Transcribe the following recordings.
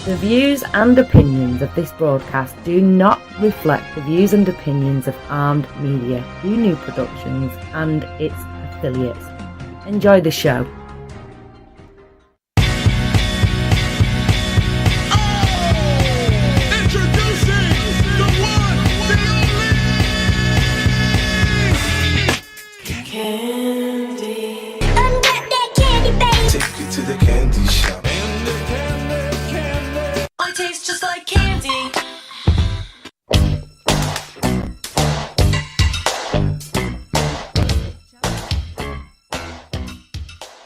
The views and opinions of this broadcast do not reflect the views and opinions of Armed Media, UNU Productions and its affiliates. Enjoy the show.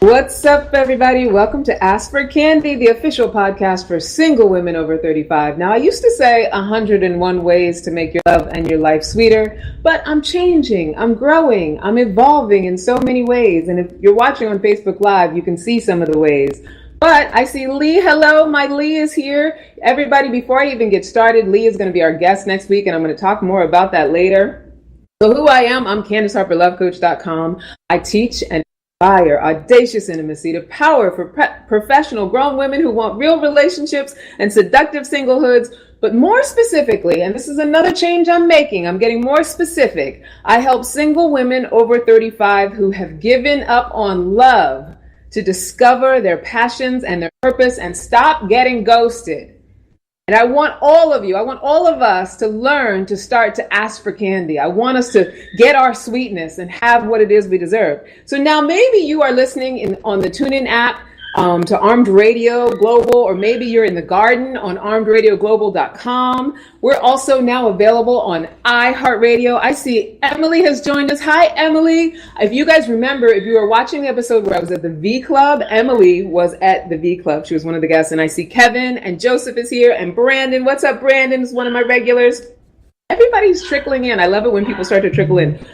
What's up, everybody? Welcome to Ask for Candy, the official podcast for single women over 35. Now, I used to say 101 ways to make your love and your life sweeter, but I'm changing, I'm growing, I'm evolving in so many ways. And if you're watching on Facebook Live, you can see some of the ways. But I see Lee. Hello, my Lee is here. Everybody, before I even get started, Lee is going to be our guest next week, and I'm going to talk more about that later. So who I am, I'm CandiceHarperLoveCoach.com. I teach and inspire audacious intimacy to power for professional grown women who want real relationships and seductive singlehoods. But more specifically, and this is another change I'm making, I'm getting more specific. I help single women over 35 who have given up on love to discover their passions and their purpose and stop getting ghosted. And I want all of you, I want all of us to learn to start to ask for candy. I want us to get our sweetness and have what it is we deserve. So now maybe you are listening on the TuneIn app to Armed Radio Global, or maybe you're in the garden on armedradioglobal.com. We're also now available on iHeartRadio. I see Emily has joined us. Hi, Emily. If you guys remember, if you were watching the episode where I was at the V Club, Emily was at the V Club. She was one of the guests, and I see Kevin and Joseph is here, and Brandon. What's up, Brandon? Is one of my regulars. Everybody's trickling in. I love it when people start to trickle in.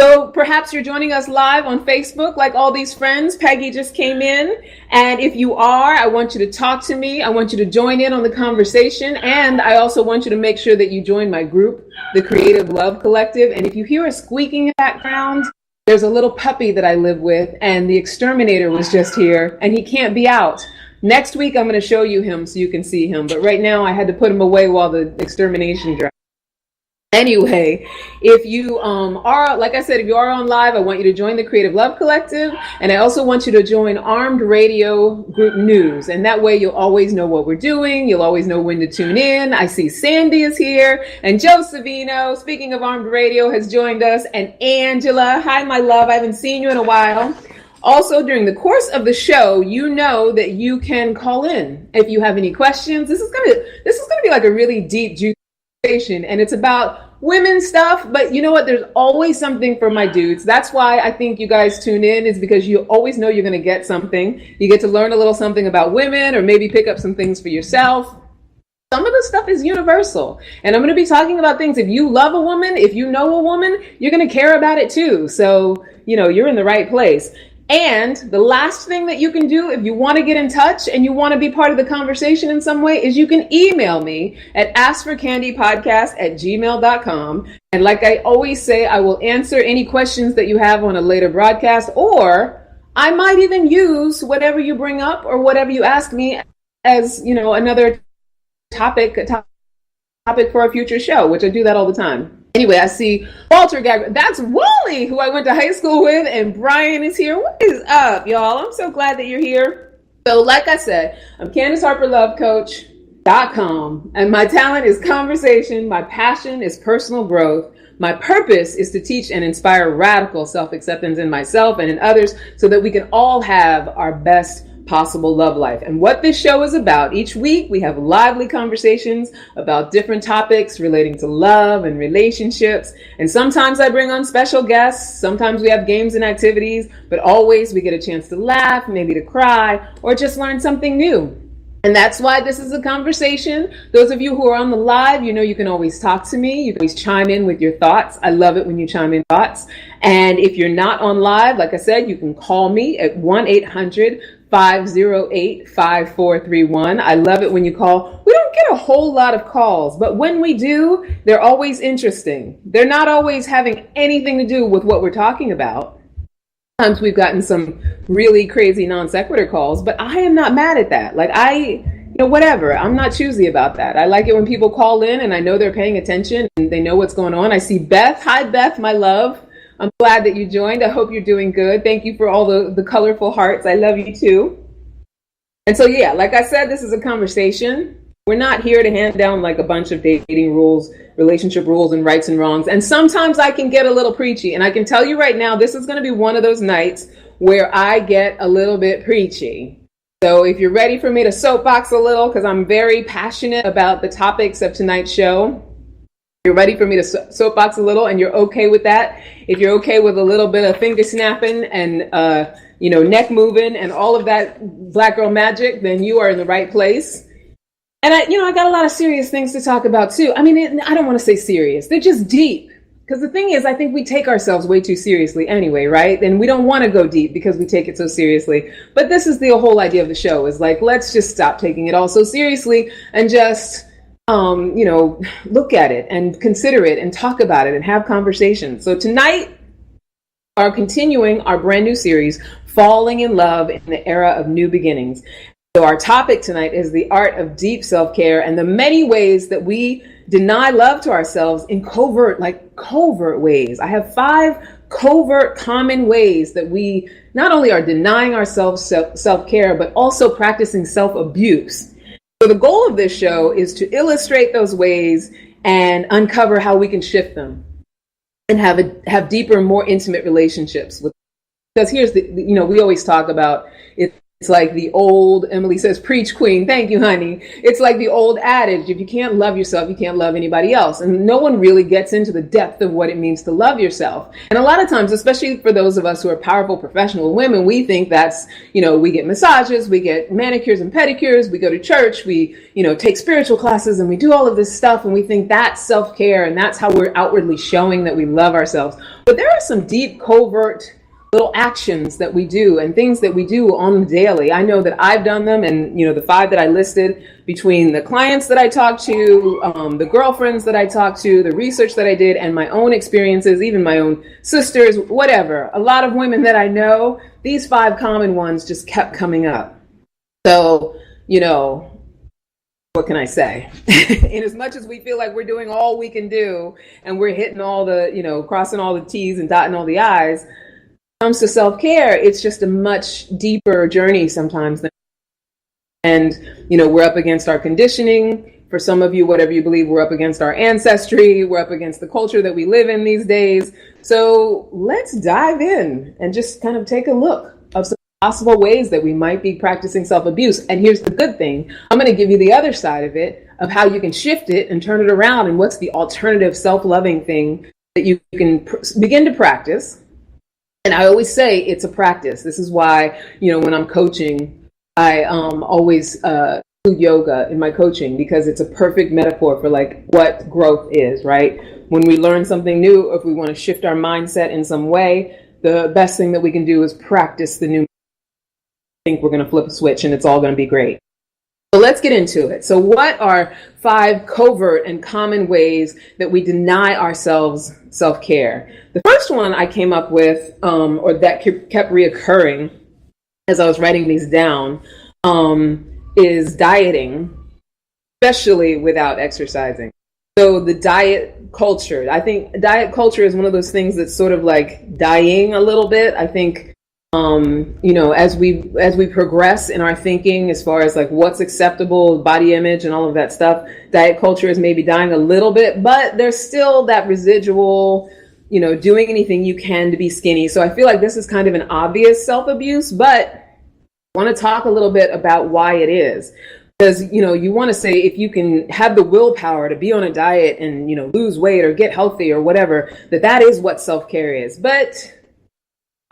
So perhaps you're joining us live on Facebook like all these friends. Peggy just came in. And if you are, I want you to talk to me. I want you to join in on the conversation. And I also want you to make sure that you join my group, the Creative Love Collective. And if you hear a squeaking in the background, there's a little puppy that I live with, and the exterminator was just here, and he can't be out. Next week, I'm going to show you him so you can see him. But right now, I had to put him away while the extermination drive. Anyway, if you are, like I said, if you are on live, I want you to join the Creative Love Collective. And I also want you to join Armed Radio Group News. And that way you'll always know what we're doing. You'll always know when to tune in. I see Sandy is here. And Joe Savino, speaking of Armed Radio, has joined us. And Angela, hi, my love. I haven't seen you in a while. Also, during the course of the show, you know that you can call in if you have any questions. This is gonna be like a really deep, juicy conversation, and it's about women stuff, but you know what? There's always something for my dudes. That's why I think you guys tune in, is because you always know you're going to get something. You get to learn a little something about women, or maybe pick up some things for yourself. Some of the stuff is universal, and I'm going to be talking about things. If you love a woman, if you know a woman, you're going to care about it too. So, you know, you're in the right place. And the last thing that you can do if you want to get in touch and you want to be part of the conversation in some way is you can email me at askforcandypodcast@gmail.com. And like I always say, I will answer any questions that you have on a later broadcast, or I might even use whatever you bring up or whatever you ask me as, you know, another topic for a future show, which I do that all the time. Anyway, I see Walter Gagger. That's Wally, who I went to high school with, and Brian is here. What is up, y'all? I'm so glad that you're here. So like I said, I'm CandiceHarperLoveCoach.com, and my talent is conversation. My passion is personal growth. My purpose is to teach and inspire radical self-acceptance in myself and in others so that we can all have our best possible love life. And what this show is about, each week we have lively conversations about different topics relating to love and relationships. And sometimes I bring on special guests. Sometimes we have games and activities, but always we get a chance to laugh, maybe to cry, or just learn something new. And that's why this is a conversation. Those of you who are on the live, you know you can always talk to me. You can always chime in with your thoughts. I love it when you chime in thoughts. And if you're not on live, like I said, you can call me at 1-800-508-5431. I love it when you call. We don't get a whole lot of calls, but when we do, they're always interesting. They're not always having anything to do with what we're talking about. Sometimes we've gotten some really crazy non sequitur calls, but I am not mad at that. Like whatever. I'm not choosy about that. I like it when people call in and I know they're paying attention and they know what's going on. I see Beth. Hi, Beth, my love. I'm glad that you joined. I hope you're doing good. Thank you for all the colorful hearts. I love you too. And so, yeah, like I said, this is a conversation. We're not here to hand down like a bunch of dating rules, relationship rules, and rights and wrongs. And sometimes I can get a little preachy. And I can tell you right now, this is going to be one of those nights where I get a little bit preachy. So if you're ready for me to soapbox a little, because I'm very passionate about the topics of tonight's show, you're ready for me to soapbox a little and you're okay with that. If you're okay with a little bit of finger snapping and, neck moving and all of that black girl magic, then you are in the right place. And I got a lot of serious things to talk about too. I mean, I don't want to say serious. They're just deep. Because the thing is, I think we take ourselves way too seriously anyway, right? And we don't want to go deep because we take it so seriously. But this is the whole idea of the show is like, let's just stop taking it all so seriously and just, look at it and consider it and talk about it and have conversations. So tonight, are continuing our brand new series, Falling in Love in the Era of New Beginnings. So our topic tonight is the art of deep self-care and the many ways that we deny love to ourselves in covert ways. I have 5 covert common ways that we not only are denying ourselves self-care, but also practicing self-abuse. So the goal of this show is to illustrate those ways and uncover how we can shift them and have deeper, more intimate relationships with. Because here's we always talk about it. It's like the old, Emily says, preach queen. Thank you, honey. It's like the old adage, if you can't love yourself, you can't love anybody else. And no one really gets into the depth of what it means to love yourself. And a lot of times, especially for those of us who are powerful professional women, we think that's, we get massages, we get manicures and pedicures, we go to church, we, take spiritual classes and we do all of this stuff. And we think that's self-care and that's how we're outwardly showing that we love ourselves. But there are some deep, covert little actions that we do and things that we do on the daily. I know that I've done them, and the 5 that I listed, between the clients that I talk to, the girlfriends that I talk to, the research that I did, and my own experiences, even my own sisters, whatever. A lot of women that I know, these 5 common ones just kept coming up. So, what can I say? In as much as we feel like we're doing all we can do and we're hitting all the, crossing all the T's and dotting all the I's, comes to self-care, it's just a much deeper journey sometimes. And, we're up against our conditioning. For some of you, whatever you believe, we're up against our ancestry. We're up against the culture that we live in these days. So let's dive in and just kind of take a look of some possible ways that we might be practicing self-abuse. And here's the good thing. I'm going to give you the other side of it, of how you can shift it and turn it around. And what's the alternative self-loving thing that you can begin to practice. And I always say it's a practice. This is why, when I'm coaching, I always include yoga in my coaching, because it's a perfect metaphor for like what growth is, right? When we learn something new, if we want to shift our mindset in some way, the best thing that we can do is practice the new. I think we're going to flip a switch and it's all going to be great. So let's get into it. So what are 5 covert and common ways that we deny ourselves self-care? The first one I came up with, or that kept reoccurring as I was writing these down, is dieting, especially without exercising. So the diet culture, I think diet culture is one of those things that's sort of like dying a little bit. I think as we progress in our thinking as far as like what's acceptable, body image and all of that stuff, diet culture is maybe dying a little bit, but there's still that residual, doing anything you can to be skinny. So I feel like this is kind of an obvious self-abuse, but I want to talk a little bit about why it is. Because, you want to say if you can have the willpower to be on a diet and, lose weight or get healthy or whatever, that is what self-care is. But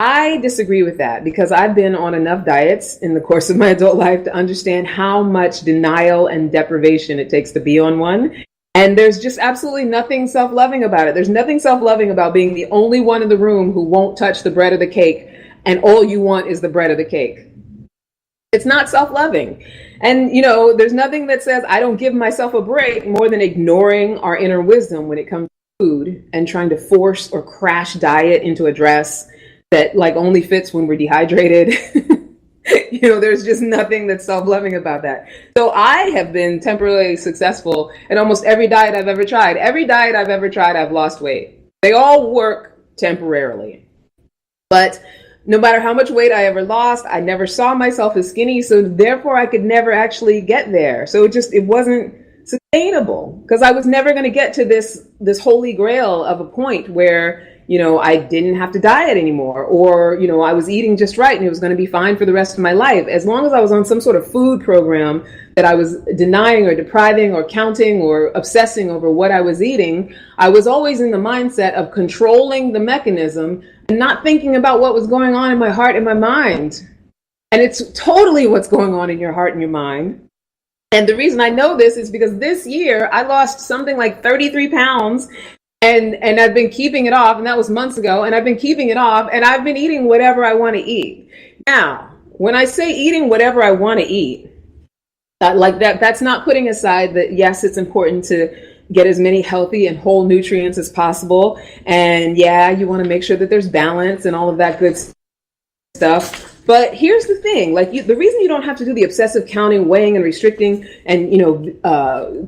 I disagree with that, because I've been on enough diets in the course of my adult life to understand how much denial and deprivation it takes to be on one. And there's just absolutely nothing self-loving about it. There's nothing self-loving about being the only one in the room who won't touch the bread or the cake, and all you want is the bread or the cake. It's not self-loving. And, there's nothing that says I don't give myself a break more than ignoring our inner wisdom when it comes to food and trying to force or crash diet into a dress that like only fits when we're dehydrated. There's just nothing that's self-loving about that. So I have been temporarily successful in almost every diet I've ever tried. Every diet I've ever tried, I've lost weight. They all work temporarily. But no matter how much weight I ever lost, I never saw myself as skinny. So therefore I could never actually get there. So it wasn't sustainable, because I was never going to get to this holy grail of a point where, I didn't have to diet anymore, or, I was eating just right and it was going to be fine for the rest of my life. As long as I was on some sort of food program that I was denying or depriving or counting or obsessing over what I was eating, I was always in the mindset of controlling the mechanism and not thinking about what was going on in my heart and my mind. And it's totally what's going on in your heart and your mind. And the reason I know this is because this year I lost something like 33 pounds, and I've been keeping it off, and that was months ago, and I've been keeping it off, and I've been eating whatever I want to eat. Now, when I say eating whatever I want to eat, that's not putting aside that, yes, it's important to get as many healthy and whole nutrients as possible. And yeah, you want to make sure that there's balance and all of that good stuff. But here's the thing, the reason you don't have to do the obsessive counting, weighing and restricting and,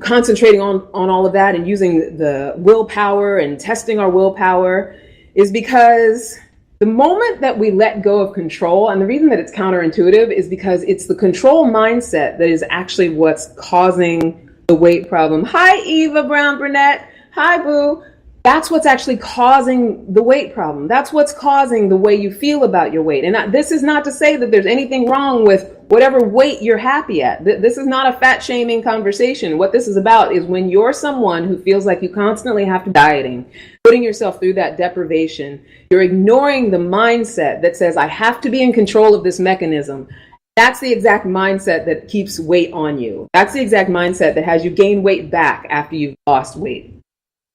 concentrating on all of that and using the willpower and testing our willpower is because the moment that we let go of control, and the reason that it's counterintuitive is because it's the control mindset that is actually what's causing the weight problem. Hi, Eva Brown Burnett. Hi, Boo. That's what's actually causing the weight problem. That's what's causing the way you feel about your weight. And this is not to say that there's anything wrong with whatever weight you're happy at. This is not a fat shaming conversation. What this is about is when you're someone who feels like you constantly have to dieting, putting yourself through that deprivation, you're ignoring the mindset that says, I have to be in control of this mechanism. That's the exact mindset that keeps weight on you. That's the exact mindset that has you gain weight back after you've lost weight.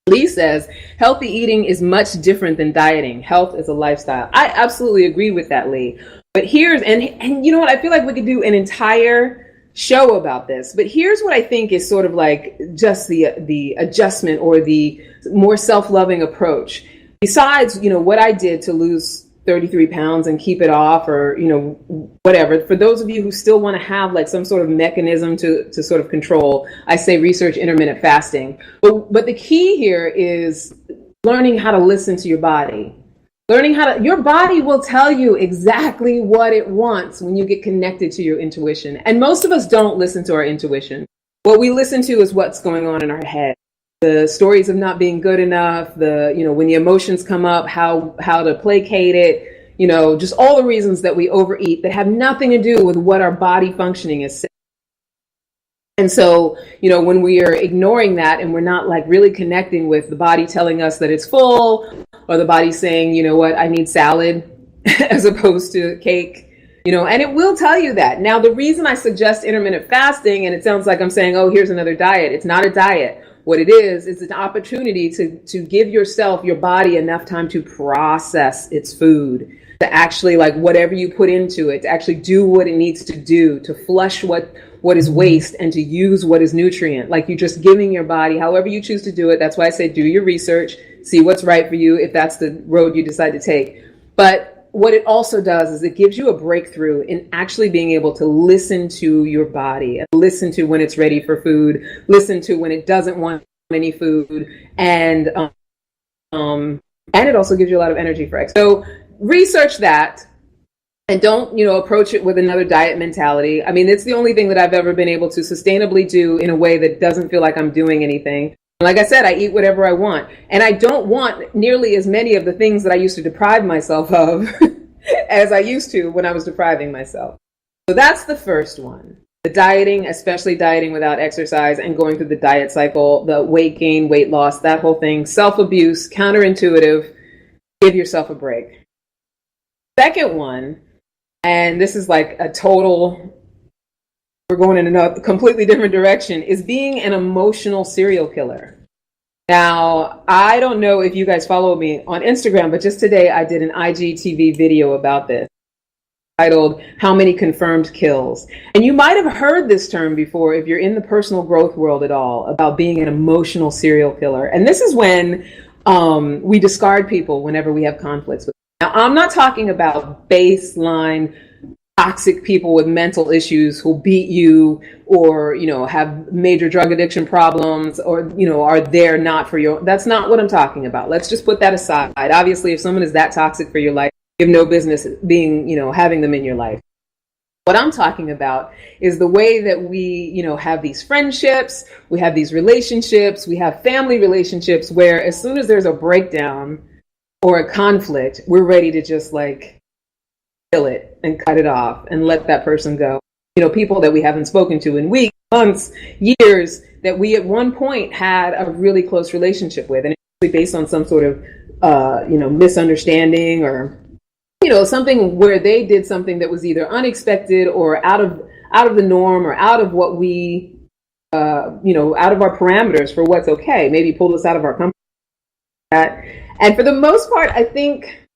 Lee says, healthy eating is much different than dieting. Health is a lifestyle. I absolutely agree with that, Lee. But and you know what? I feel like we could do an entire show about this. But here's what I think is sort of like just the adjustment or the more self-loving approach. Besides, what I did to lose 33 pounds and keep it off, or, whatever. For those of you who still want to have some sort of mechanism to sort of control, I say research intermittent fasting. But the key here is learning how to listen to your body. Your body will tell you exactly what it wants when you get connected to your intuition. And most of us don't listen to our intuition. What we listen to is what's going on in our head. The stories of not being good enough, when the emotions come up, how to placate it, just all the reasons that we overeat that have nothing to do with what our body functioning is. And so, when we are ignoring that and we're not really connecting with the body telling us that it's full, or the body saying, you know what, I need salad as opposed to cake, and it will tell you that. Now, the reason I suggest intermittent fasting, and it sounds like I'm saying, oh, here's another diet. It's not a diet. What it is an opportunity to give your body enough time to process its food, to actually whatever you put into it, to actually do what it needs to do, to flush what is waste and to use what is nutrient. You're just giving your body, however you choose to do it. That's why I say do your research, see what's right for you if that's the road you decide to take. But what it also does is it gives you a breakthrough in actually being able to listen to your body and listen to when it's ready for food, listen to when it doesn't want any food, and it also gives you a lot of energy for X. So research that and don't, approach it with another diet mentality. I mean, it's the only thing that I've ever been able to sustainably do in a way that doesn't feel like I'm doing anything. Like I said, I eat whatever I want, and I don't want nearly as many of the things that I used to deprive myself of as I used to when I was depriving myself. So that's the first one. The dieting, especially dieting without exercise and going through the diet cycle, the weight gain, weight loss, that whole thing, self-abuse, counterintuitive, give yourself a break. Second one, and this is a total, we're going in a completely different direction, is being an emotional serial killer. Now, I don't know if you guys follow me on Instagram, but just today I did an IGTV video about this titled, How Many Confirmed Kills? And you might have heard this term before if you're in the personal growth world at all, about being an emotional serial killer. And this is when we discard people whenever we have conflicts with them. Now, I'm not talking about baseline toxic people with mental issues who beat you or, have major drug addiction problems or, are there not for your, that's not what I'm talking about. Let's just put that aside. Obviously, if someone is that toxic for your life, you have no business being, having them in your life. What I'm talking about is the way that we, have these friendships, we have these relationships, we have family relationships where as soon as there's a breakdown or a conflict, we're ready to just kill it and cut it off and let that person go. People that we haven't spoken to in weeks, months, years, that we at one point had a really close relationship with, and it's based on some sort of, misunderstanding or something where they did something that was either unexpected or out of the norm or out of what we, out of our parameters for what's okay. Maybe pulled us out of our comfort. And for the most part, I think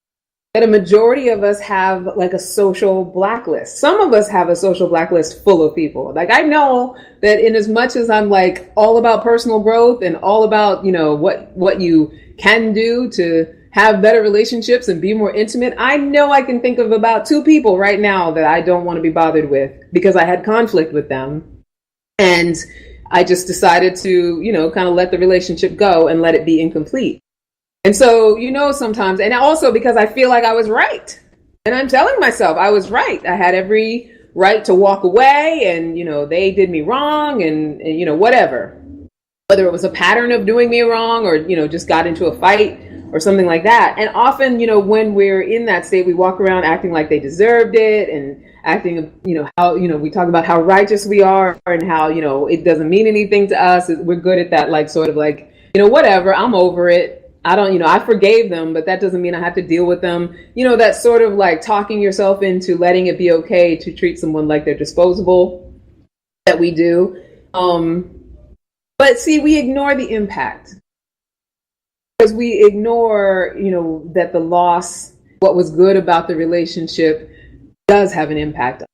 that a majority of us have a social blacklist. Some of us have a social blacklist full of people. I know that in as much as I'm all about personal growth and all about, what you can do to have better relationships and be more intimate, I know I can think of about 2 people right now that I don't want to be bothered with because I had conflict with them. And I just decided to, kind of let the relationship go and let it be incomplete. And so, sometimes, and also because I feel like I was right. And I'm telling myself I was right. I had every right to walk away and, they did me wrong and whatever. Whether it was a pattern of doing me wrong or, just got into a fight or something like that. And often, when we're in that state, we walk around acting like they deserved it and acting, how, we talk about how righteous we are and how, it doesn't mean anything to us. We're good at that, whatever, I'm over it. I don't, I forgave them, but that doesn't mean I have to deal with them. That sort of talking yourself into letting it be okay to treat someone like they're disposable that we do. But see, we ignore the impact because we ignore, that the loss, what was good about the relationship does have an impact.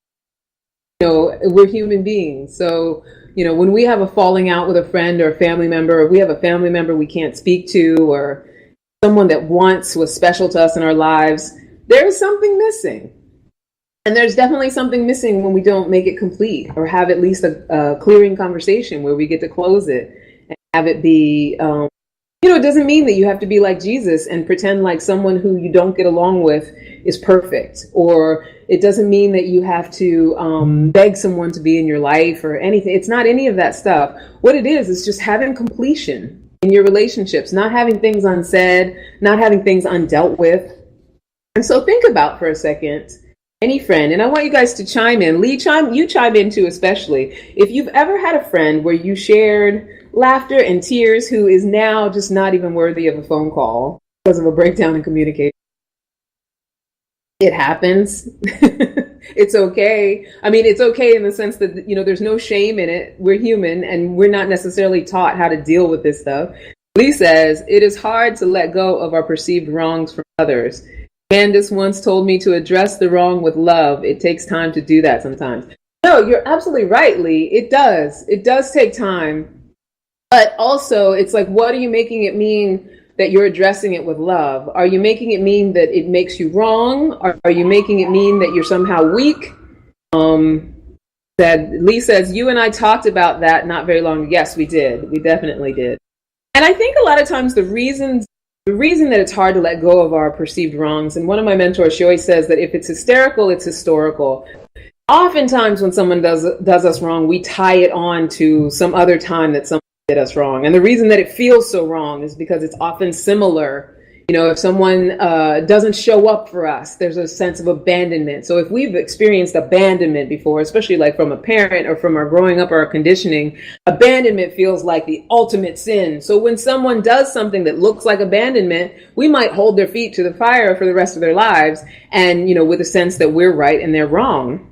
We're human beings. So, when we have a falling out with a friend or a family member, or we have a family member we can't speak to, or someone that once was special to us in our lives, there is something missing. And there's definitely something missing when we don't make it complete or have at least a clearing conversation where we get to close it and have it be, it doesn't mean that you have to be like Jesus and pretend like someone who you don't get along with is perfect, or it doesn't mean that you have to beg someone to be in your life or anything. It's not any of that stuff. What it is just having completion in your relationships, not having things unsaid, not having things undealt with. And so think about for a second, any friend, and I want you guys to chime in. Lee, you chime in too, especially. If you've ever had a friend where you shared laughter and tears who is now just not even worthy of a phone call because of a breakdown in communication. It happens. It's okay. I mean, it's okay in the sense that, there's no shame in it. We're human and we're not necessarily taught how to deal with this stuff. Lee says, it is hard to let go of our perceived wrongs from others. Candace once told me to address the wrong with love. It takes time to do that sometimes. No, you're absolutely right, Lee. It does. It does take time. But also, it's what are you making it mean that you're addressing it with love? Are you making it mean that it makes you wrong? Are you making it mean that you're somehow weak? That Lee says, you and I talked about that not very long ago. Yes, we did. We definitely did. And I think a lot of times the reason that it's hard to let go of our perceived wrongs, and one of my mentors, she always says that if it's hysterical, it's historical. Oftentimes when someone does us wrong, we tie it on to some other time that someone did us wrong. And the reason that it feels so wrong is because it's often similar. If someone doesn't show up for us, there's a sense of abandonment. So if we've experienced abandonment before, especially from a parent or from our growing up or our conditioning, abandonment feels like the ultimate sin. So when someone does something that looks like abandonment, we might hold their feet to the fire for the rest of their lives. And, with a sense that we're right and they're wrong.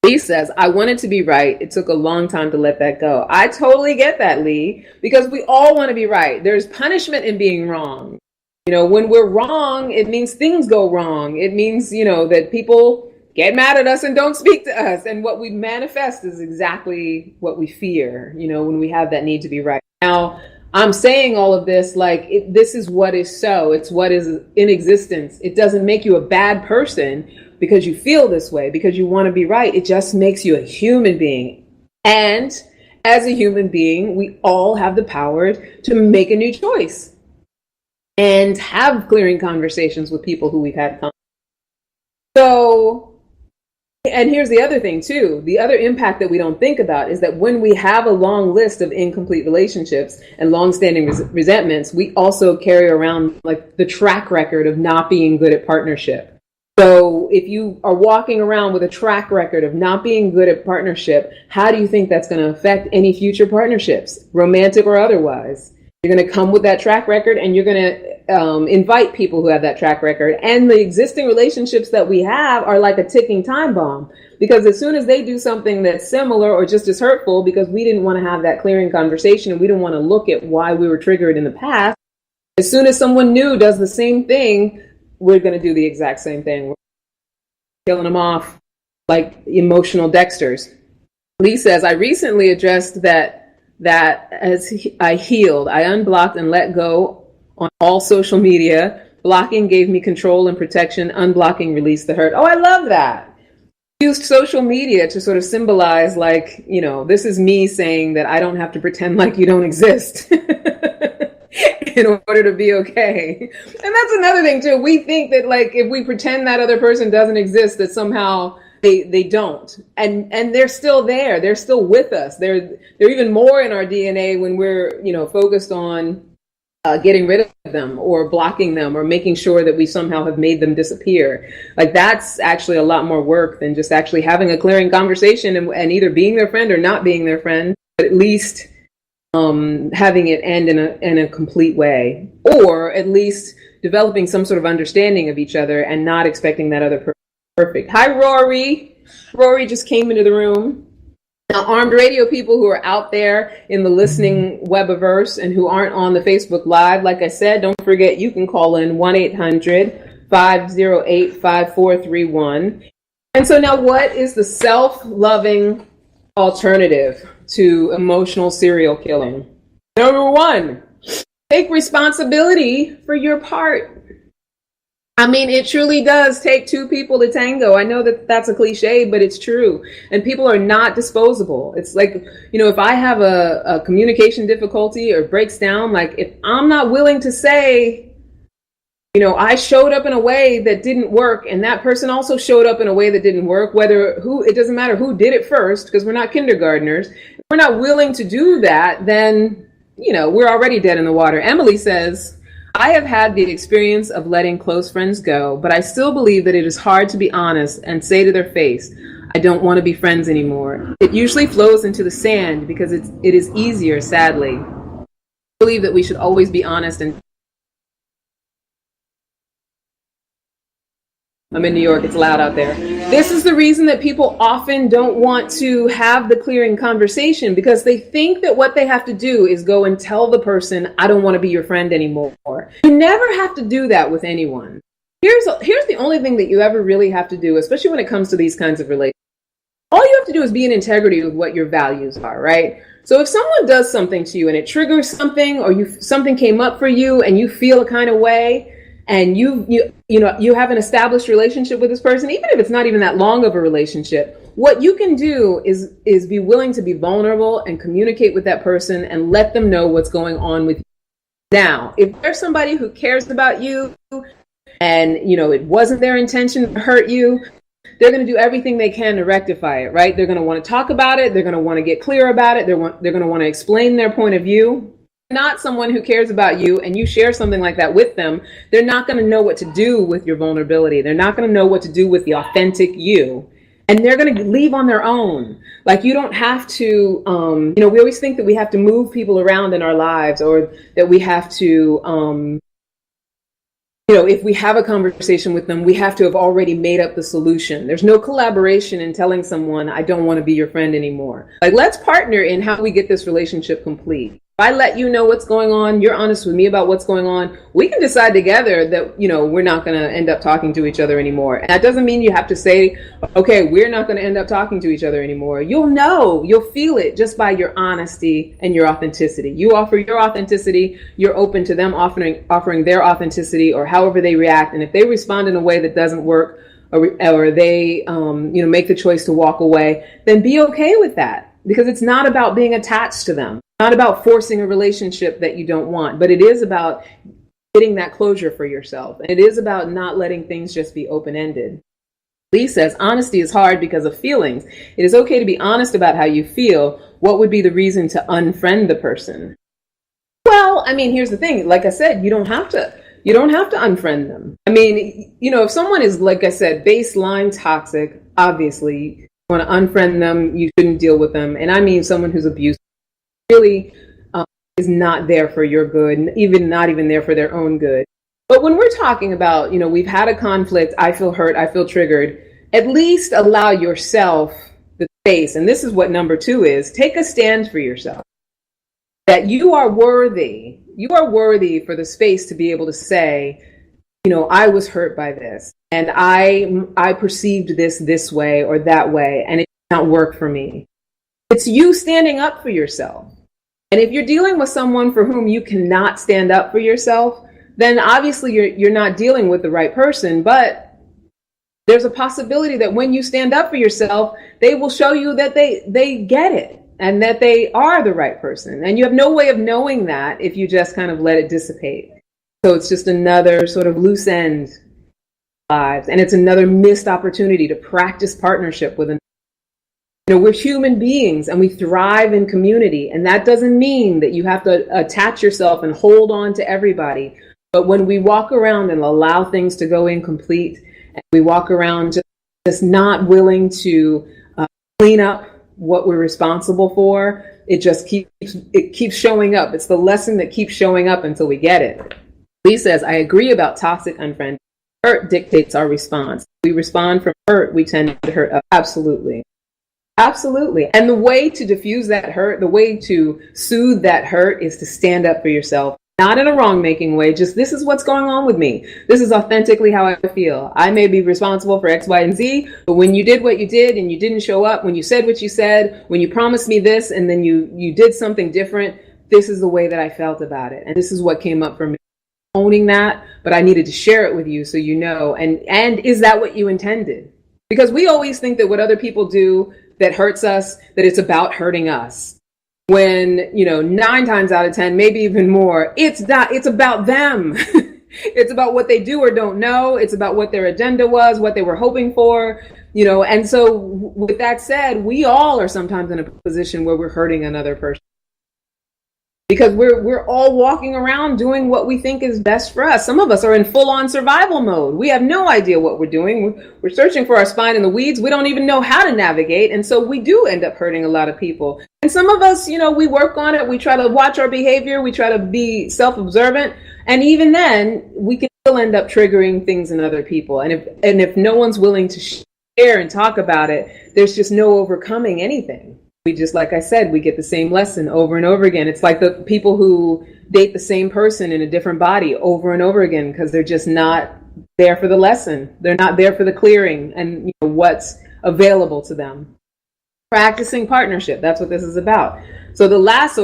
Lee says, I wanted to be right. It took a long time to let that go. I totally get that, Lee, because we all want to be right. There's punishment in being wrong. When we're wrong, it means things go wrong. It means, that people get mad at us and don't speak to us. And what we manifest is exactly what we fear, when we have that need to be right. Now, I'm saying all of this this is what is so. It's what is in existence. It doesn't make you a bad person. because you feel this way, because you want to be right. It just makes you a human being. And as a human being, we all have the power to make a new choice and have clearing conversations with people who we've had conversations. So, and here's the other thing too. The other impact that we don't think about is that when we have a long list of incomplete relationships and long-standing resentments, we also carry around like the track record of not being good at partnership. So if you are walking around with a track record of not being good at partnership, how do you think that's going to affect any future partnerships, romantic or otherwise? You're going to come with that track record, and you're going to invite people who have that track record. And the existing relationships that we have are like a ticking time bomb, because as soon as they do something that's similar or just as hurtful, because we didn't want to have that clearing conversation and we didn't want to look at why we were triggered in the past, as soon as someone new does the same thing, we're going to do the exact same thing. We're killing them off like emotional Dexters. Lee says, I recently addressed that as I healed, I unblocked and let go on all social media. Blocking gave me control and protection. Unblocking released the hurt. Oh, I love that. Used social media to sort of symbolize, like, you know, this is me saying that I don't have to pretend like you don't exist in order to be okay. And that's another thing too. We think that like if we pretend that other person doesn't exist, that somehow they don't, and they're still there. They're still with us. They're even more in our DNA when we're, you know, focused on getting rid of them or blocking them or making sure that we somehow have made them disappear. Like that's actually a lot more work than just actually having a clearing conversation and either being their friend or not being their friend, but at least having it end in a complete way, or at least developing some sort of understanding of each other and not expecting that other person. Perfect. Hi, Rory. Rory just came into the room. Now, Armed Radio people who are out there in the listening webiverse and who aren't on the Facebook Live, like I said, don't forget you can call in 1-800-508-5431. And so now what is the self-loving alternative to emotional serial killing? Number one, take responsibility for your part. I mean, it truly does take two people to tango. I know that that's a cliche, but it's true. And people are not disposable. It's like, you know, if I have a communication difficulty or breaks down, like if I'm not willing to say, you know, I showed up in a way that didn't work and that person also showed up in a way that didn't work, it doesn't matter who did it first, because we're not kindergartners. If we're not willing to do that, then, you know, we're already dead in the water. Emily says, I have had the experience of letting close friends go, but I still believe that it is hard to be honest and say to their face, I don't want to be friends anymore. It usually flows into the sand because it is easier, sadly. I believe that we should always be honest and I'm in New York, it's loud out there. This is the reason that people often don't want to have the clearing conversation, because they think that what they have to do is go and tell the person, I don't want to be your friend anymore. You never have to do that with anyone. Here's the only thing that you ever really have to do, especially when it comes to these kinds of relationships. All you have to do is be in integrity with what your values are, right? So if someone does something to you and it triggers something, or something came up for you and you feel a kind of way, and you have an established relationship with this person, even if it's not even that long of a relationship, what you can do is be willing to be vulnerable and communicate with that person and let them know what's going on with you. Now, if there's somebody who cares about you and, you know, it wasn't their intention to hurt you, they're going to do everything they can to rectify it, right? They're going to want to talk about it. They're going to want to get clear about it. They're going to want to explain their point of view. Not someone who cares about you and you share something like that with them, they're not going to know what to do with your vulnerability. They're not going to know what to do with the authentic you. And they're going to leave on their own. Like, you don't have to, we always think that we have to move people around in our lives, or that we have to, if we have a conversation with them, we have to have already made up the solution. There's no collaboration in telling someone, I don't want to be your friend anymore. Like, let's partner in how we get this relationship complete. If I let you know what's going on, you're honest with me about what's going on, we can decide together that, we're not going to end up talking to each other anymore. And that doesn't mean you have to say, okay, we're not going to end up talking to each other anymore. You'll feel it just by your honesty and your authenticity. You offer your authenticity, you're open to them offering their authenticity, or however they react. And if they respond in a way that doesn't work, or they, make the choice to walk away, then be okay with that, because it's not about being attached to them, not about forcing a relationship that you don't want, but it is about getting that closure for yourself. And it is about not letting things just be open-ended. Lee says, honesty is hard because of feelings. It is okay to be honest about how you feel. What would be the reason to unfriend the person? Well, I mean, here's the thing. Like I said, you don't have to unfriend them. I mean, if someone is, like I said, baseline toxic, obviously you want to unfriend them. You shouldn't deal with them. And I mean, someone who's abusive really is not there for your good, and not even there for their own good. But when we're talking about, we've had a conflict, I feel hurt, I feel triggered, at least allow yourself the space. And this is what number 2 is. Take a stand for yourself. That you are worthy. You are worthy for the space to be able to say, I was hurt by this, and I perceived this way or that way, and it did not work for me. It's you standing up for yourself. And if you're dealing with someone for whom you cannot stand up for yourself, then obviously you're not dealing with the right person. But there's a possibility that when you stand up for yourself, they will show you that they get it and that they are the right person. And you have no way of knowing that if you just kind of let it dissipate. So it's just another sort of loose end lives. And it's another missed opportunity to practice partnership with another. We're human beings and we thrive in community. And that doesn't mean that you have to attach yourself and hold on to everybody. But when we walk around and allow things to go incomplete, and we walk around just not willing to clean up what we're responsible for, it just keeps showing up. It's the lesson that keeps showing up until we get it. Lee says, I agree about toxic unfriending. Hurt dictates our response. We respond from hurt, we tend to hurt up. Absolutely. Absolutely. And the way to diffuse that hurt, the way to soothe that hurt is to stand up for yourself. Not in a wrong-making way, just this is what's going on with me. This is authentically how I feel. I may be responsible for X, Y, and Z, but when you did what you did and you didn't show up, when you said what you said, when you promised me this and then you did something different, this is the way that I felt about it. And this is what came up for me. Owning that, but I needed to share it with you so you know. And is that what you intended? Because we always think that what other people do that hurts us, that it's about hurting us. When, 9 times out of 10, maybe even more, it's about them. It's about what they do or don't know. It's about what their agenda was, what they were hoping for, and so with that said, we all are sometimes in a position where we're hurting another person. Because we're all walking around doing what we think is best for us. Some of us are in full-on survival mode. We have no idea what we're doing. We're searching for our spine in the weeds. We don't even know how to navigate. And so we do end up hurting a lot of people. And some of us, we work on it. We try to watch our behavior. We try to be self-observant. And even then, we can still end up triggering things in other people. And if no one's willing to share and talk about it, there's just no overcoming anything. We just, like I said, we get the same lesson over and over again. It's like the people who date the same person in a different body over and over again because they're just not there for the lesson. They're not there for the clearing and what's available to them. Practicing partnership, that's what this is about. So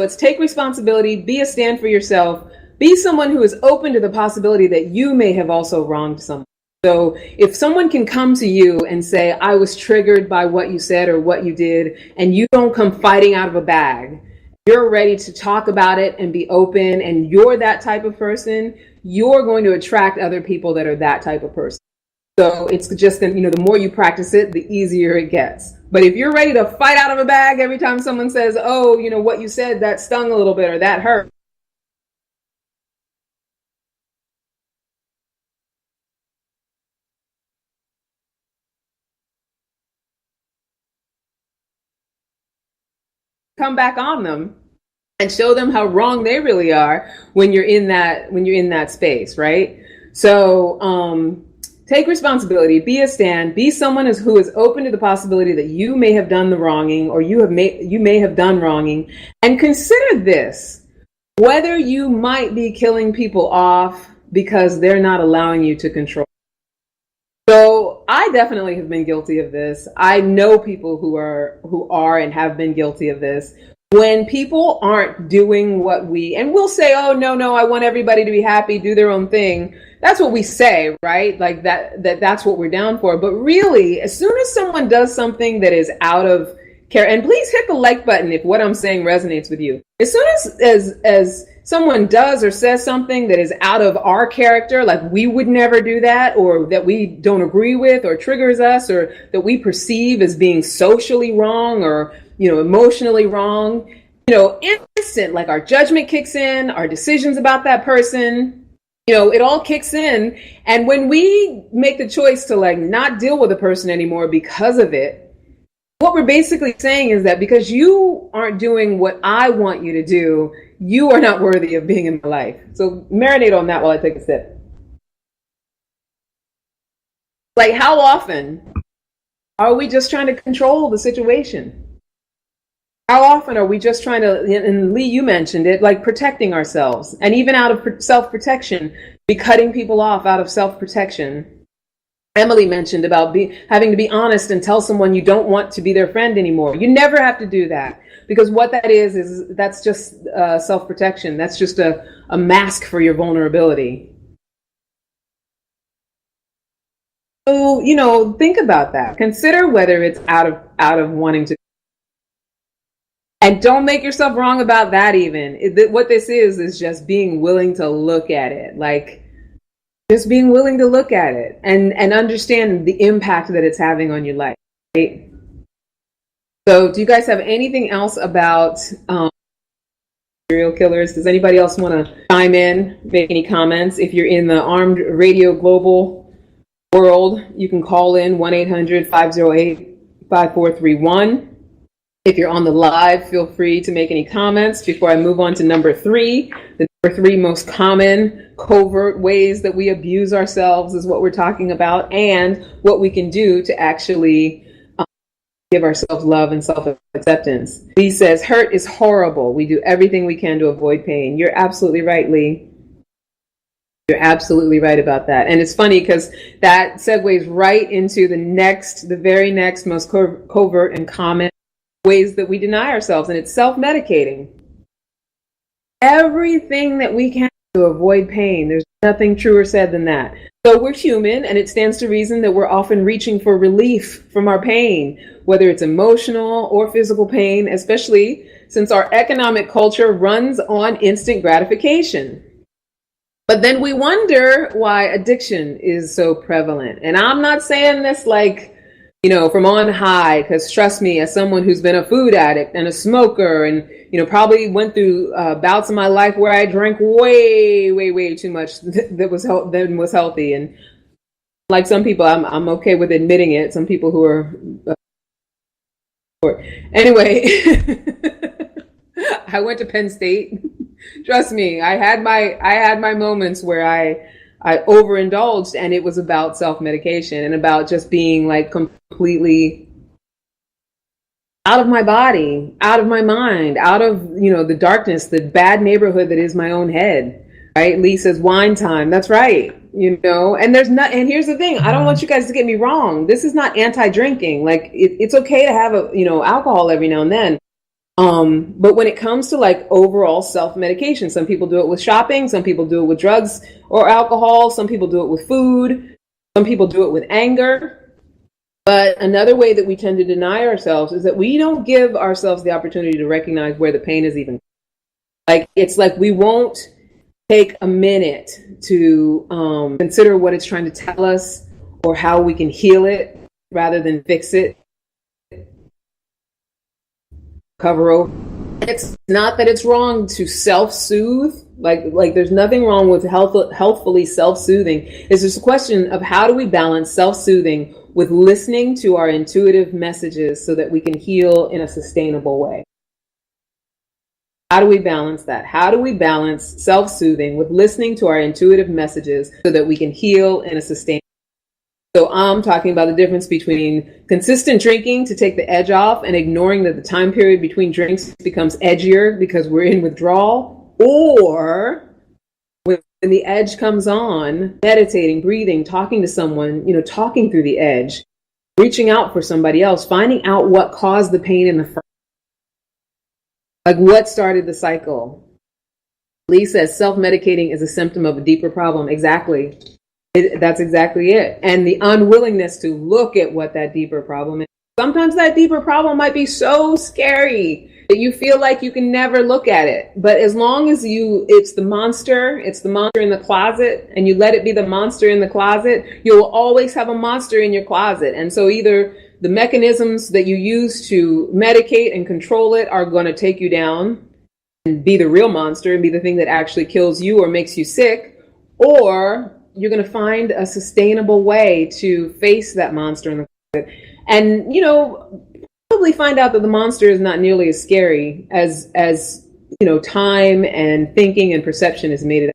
it's take responsibility, be a stand for yourself, be someone who is open to the possibility that you may have also wronged someone. So if someone can come to you and say, I was triggered by what you said or what you did, and you don't come fighting out of a bag, you're ready to talk about it and be open, and you're that type of person, you're going to attract other people that are that type of person. So it's just, the more you practice it, the easier it gets. But if you're ready to fight out of a bag every time someone says, oh, what you said, that stung a little bit or that hurt, come back on them and show them how wrong they really are when you're in that space, right? So take responsibility, be a stand, be someone who is open to the possibility that you may have done the wronging or you may have done wronging, and consider this, whether you might be killing people off because they're not allowing you to control. So I definitely have been guilty of this. I know people who are and have been guilty of this, when people aren't doing what and we'll say, oh, no, I want everybody to be happy, do their own thing. That's what we say, right? Like that's what we're down for. But really, as soon as someone does something that is out of care, and please hit the like button if what I'm saying resonates with you. As soon as someone does or says something that is out of our character, like we would never do that, or that we don't agree with, or triggers us, or that we perceive as being socially wrong or, emotionally wrong, instant, like our judgment kicks in, our decisions about that person, it all kicks in. And when we make the choice to like not deal with a person anymore because of it, what we're basically saying is that because you aren't doing what I want you to do, you are not worthy of being in my life. So marinate on that while I take a sip. Like, how often are we just trying to control the situation? How often are we just trying to, and Lee, you mentioned it, like protecting ourselves, and even out of self-protection, be cutting people off out of self-protection. Emily mentioned about having to be honest and tell someone you don't want to be their friend anymore. You never have to do that, because what that is that's just self-protection. That's just a mask for your vulnerability. So, think about that. Consider whether it's out of wanting to. And don't make yourself wrong about that even. What this is just being willing to look at it. Like, just being willing to look at it and understand the impact that it's having on your life. Right? So do you guys have anything else about serial killers? Does anybody else want to chime in, make any comments? If you're in the Armed Radio Global world, you can call in 1-800-508-5431. If you're on the live, feel free to make any comments before I move on to number 3. The number 3 most common covert ways that we abuse ourselves is what we're talking about, and what we can do to actually give ourselves love and self-acceptance. Lee says, hurt is horrible. We do everything we can to avoid pain. You're absolutely right, Lee. You're absolutely right about that. And it's funny because that segues right into the very next most covert and common ways that we deny ourselves, and it's self-medicating. Everything that we can to avoid pain. There's nothing truer said than that. So we're human, and it stands to reason that we're often reaching for relief from our pain, whether it's emotional or physical pain, especially since our economic culture runs on instant gratification. But then we wonder why addiction is so prevalent. And I'm not saying this like, from on high, because trust me, as someone who's been a food addict and a smoker and, probably went through bouts in my life where I drank way, way, way too much that was healthy. And like some people, I'm okay with admitting it. Some people who are, anyway, I went to Penn State. Trust me, I had my moments where I overindulged, and it was about self-medication and about just being like completely out of my body, out of my mind, out of, the darkness, the bad neighborhood that is my own head, right? Lee says wine time. That's right. And and here's the thing. I don't want you guys to get me wrong. This is not anti-drinking. Like it's okay to have alcohol every now and then. But when it comes to like overall self-medication, some people do it with shopping, some people do it with drugs or alcohol, some people do it with food, some people do it with anger. But another way that we tend to deny ourselves is that we don't give ourselves the opportunity to recognize where the pain is even. Like, it's like we won't take a minute to consider what it's trying to tell us or how we can heal it rather than fix it. Cover over. It's not that it's wrong to self-soothe. Like there's nothing wrong with healthfully self-soothing. It's just a question of how do we balance self-soothing with listening to our intuitive messages so that we can heal in a sustainable way. How do we balance that? How do we balance self-soothing with listening to our intuitive messages so that we can heal in a sustainable way? So I'm talking about the difference between consistent drinking to take the edge off and ignoring that the time period between drinks becomes edgier because we're in withdrawal, or when the edge comes on, meditating, breathing, talking to someone, talking through the edge, reaching out for somebody else, finding out what caused the pain in the first. Like, what started the cycle? Lee says self-medicating is a symptom of a deeper problem. Exactly. That's exactly it. And the unwillingness to look at what that deeper problem is. Sometimes that deeper problem might be so scary that you feel like you can never look at it. But as long as it's the monster in the closet, and you let it be the monster in the closet, you'll always have a monster in your closet. And so either the mechanisms that you use to medicate and control it are going to take you down and be the real monster and be the thing that actually kills you or makes you sick, or you're going to find a sustainable way to face that monster in the closet. And, probably find out that the monster is not nearly as scary as time and thinking and perception has made it.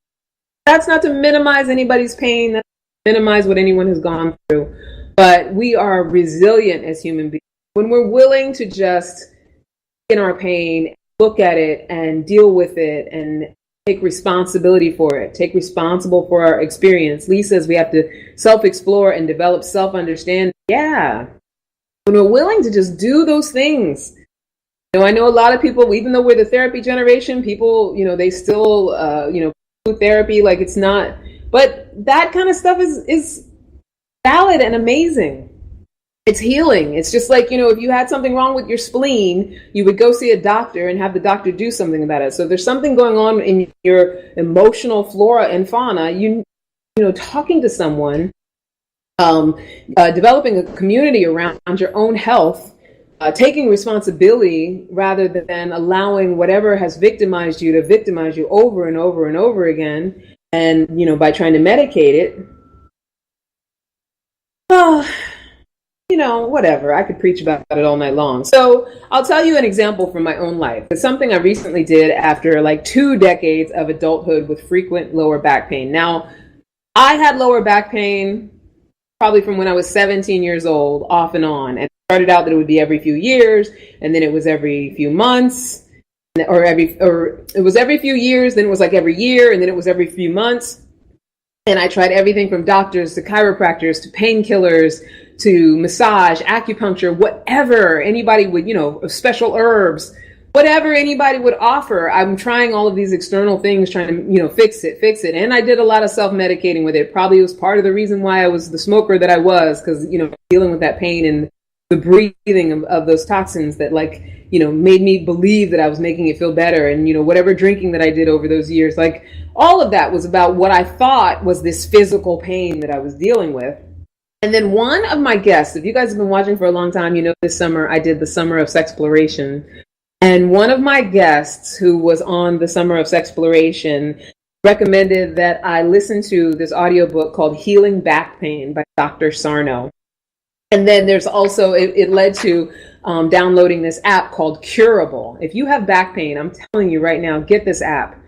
That's not to minimize anybody's pain, that's to minimize what anyone has gone through. But we are resilient as human beings when we're willing to just in our pain, look at it and deal with it and take responsibility for it, take responsible for our experience. Lee says we have to self-explore and develop self-understanding. Yeah. When we're willing to just do those things. I know a lot of people, even though we're the therapy generation, people, they still, do therapy like it's not, but that kind of stuff is valid and amazing. It's healing. It's just like, if you had something wrong with your spleen, you would go see a doctor and have the doctor do something about it. So if there's something going on in your emotional flora and fauna, talking to someone, developing a community around your own health, taking responsibility rather than allowing whatever has victimized you to victimize you over and over and over again. And, by trying to medicate it, whatever. I could preach about it all night long. So I'll tell you an example from my own life. It's something I recently did after like 2 decades of adulthood with frequent lower back pain. Now, I had lower back pain probably from when I was 17 years old, off and on. And it started out that it would be every few years, and then it was every few months, or it was every few years, then it was like every year, and then it was every few months. And I tried everything from doctors to chiropractors to painkillers to massage, acupuncture, whatever anybody would, special herbs, whatever anybody would offer. I'm trying all of these external things, trying to, fix it. And I did a lot of self-medicating with it. Probably was part of the reason why I was the smoker that I was, because, dealing with that pain and the breathing of those toxins that made me believe that I was making it feel better. And, whatever drinking that I did over those years, all of that was about what I thought was this physical pain that I was dealing with. And then one of my guests, if you guys have been watching for a long time, this summer I did the Summer of Sexploration. And one of my guests who was on the Summer of Sexploration recommended that I listen to this audiobook called Healing Back Pain by Dr. Sarno. And then there's also, it led to downloading this app called Curable. If you have back pain, I'm telling you right now, get this app